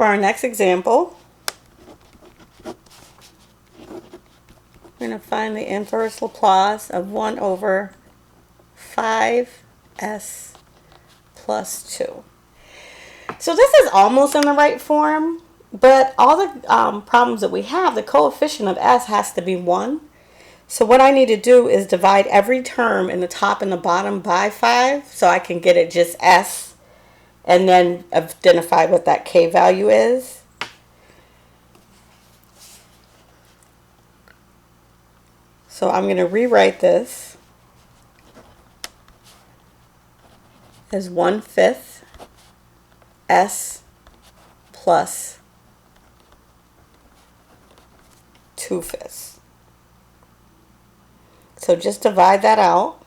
for our next example. We're going to find the inverse Laplace of 1 over 5s plus 2. So this is almost in the right form, but all the problems that we have, the coefficient of s has to be 1. So what I need to do is divide every term in the top and the bottom by 5 so I can get it just s and then identify what that k value is. So I'm going to rewrite this as 1/5 s plus 2/5. So just divide that out.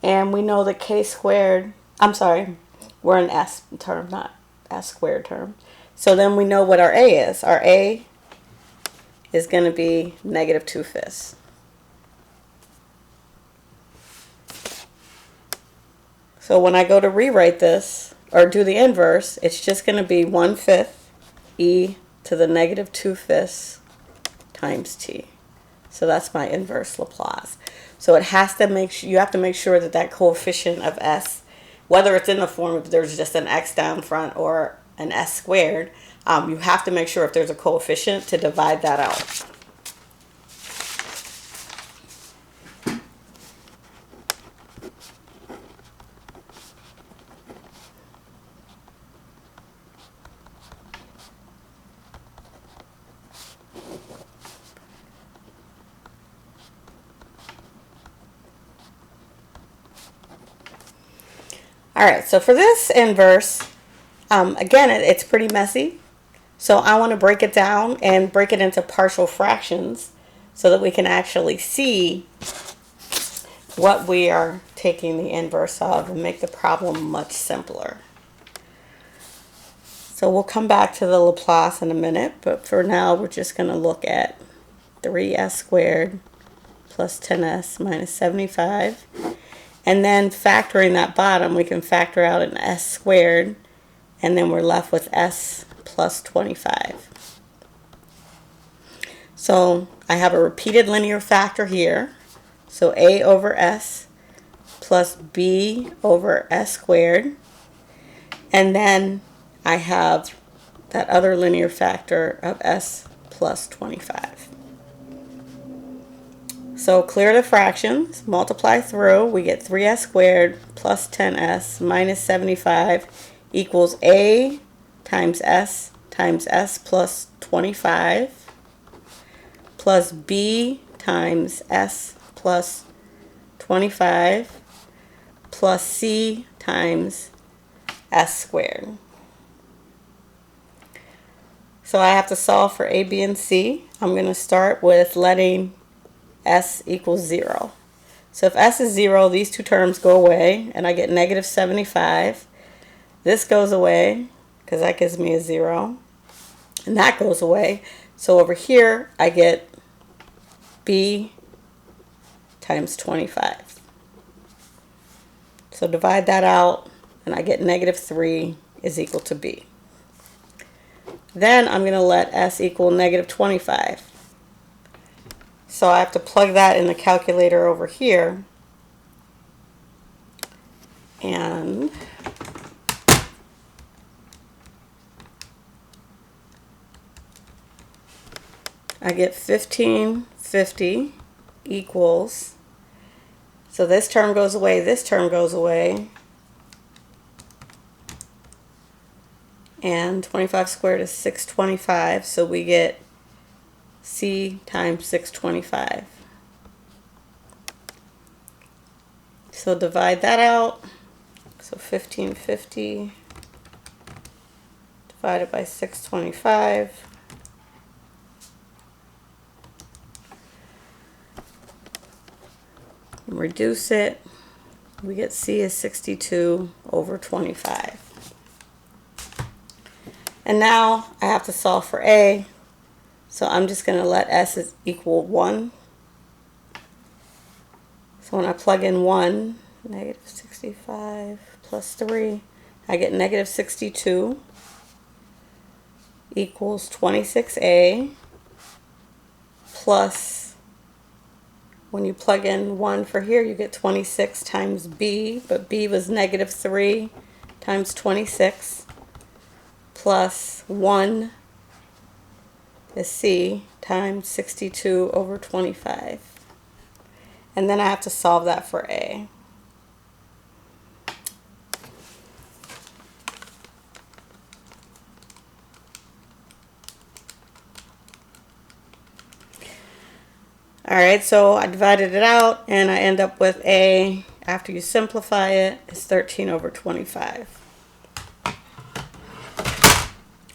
And we know the k squared, I'm sorry, we're an s term, not s squared term. So then we know what our a is. Our a is going to be -2/5. So when I go to rewrite this, or do the inverse, it's just going to be 1/5 e to the -2/5 times t. So that's my inverse Laplace. So it has to you have to make sure that that coefficient of s, whether it's in the form of there's just an x down front or an s squared, you have to make sure if there's a coefficient to divide that out. All right, so for this inverse, again, it's pretty messy. So I want to break it down and break it into partial fractions so that we can actually see what we are taking the inverse of and make the problem much simpler. So we'll come back to the Laplace in a minute, but for now we're just going to look at 3s squared plus 10s minus 75. And then factoring that bottom, we can factor out an s squared, and then we're left with s plus 25. So I have a repeated linear factor here. So a over s plus b over s squared. And then I have that other linear factor of s plus 25. So clear the fractions, multiply through, we get 3s squared plus 10s minus 75 equals a times s plus 25 plus b times s plus 25 plus c times s squared. So I have to solve for a, b, and c. I'm going to start with letting s equals 0. So if s is 0, these two terms go away, and I get -75. This goes away, because that gives me a 0. And that goes away. So over here, I get b times 25. So divide that out, and I get -3 is equal to b. Then I'm going to let s equal -25. So I have to plug that in the calculator over here. And I get 1550 equals, so this term goes away, this term goes away, and 25 squared is 625, so we get c times 625. So divide that out. So 1550 divided by 625. Reduce it. We get c is 62 over 25. And now I have to solve for a. So I'm just going to let s is equal 1. So when I plug in 1, -65 plus 3, I get -62. equals 26a plus, when you plug in 1 for here, you get 26 times b, but b was negative 3 times 26 plus 1 is c times 62 over 25. And then I have to solve that for a. Alright, so I divided it out and I end up with a, after you simplify it, is 13 over 25.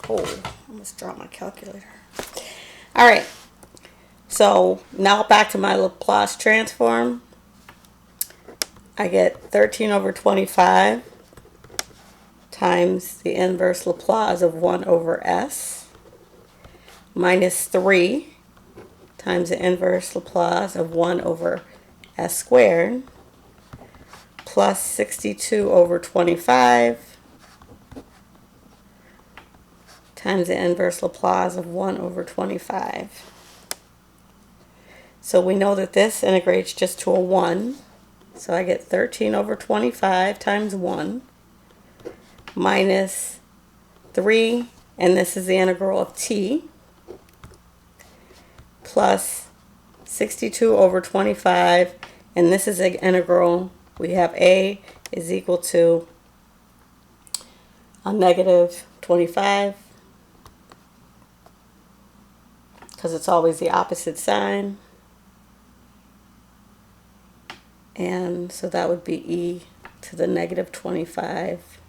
Oh, I almost dropped my calculator. Alright, so now back to my Laplace transform. I get 13 over 25 times the inverse Laplace of 1 over s minus 3 times the inverse Laplace of 1 over s squared plus 62 over 25 times the inverse Laplace of 1 over 25. So we know that this integrates just to a 1. So I get 13 over 25 times 1 minus 3, and this is the integral of t, plus 62 over 25, and this is an integral. We have a is equal to a negative 25, because it's always the opposite sign. And so that would be e to the negative 25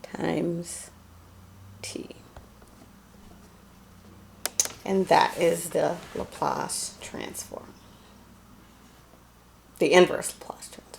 times t. And that is the Laplace transform. The inverse Laplace transform.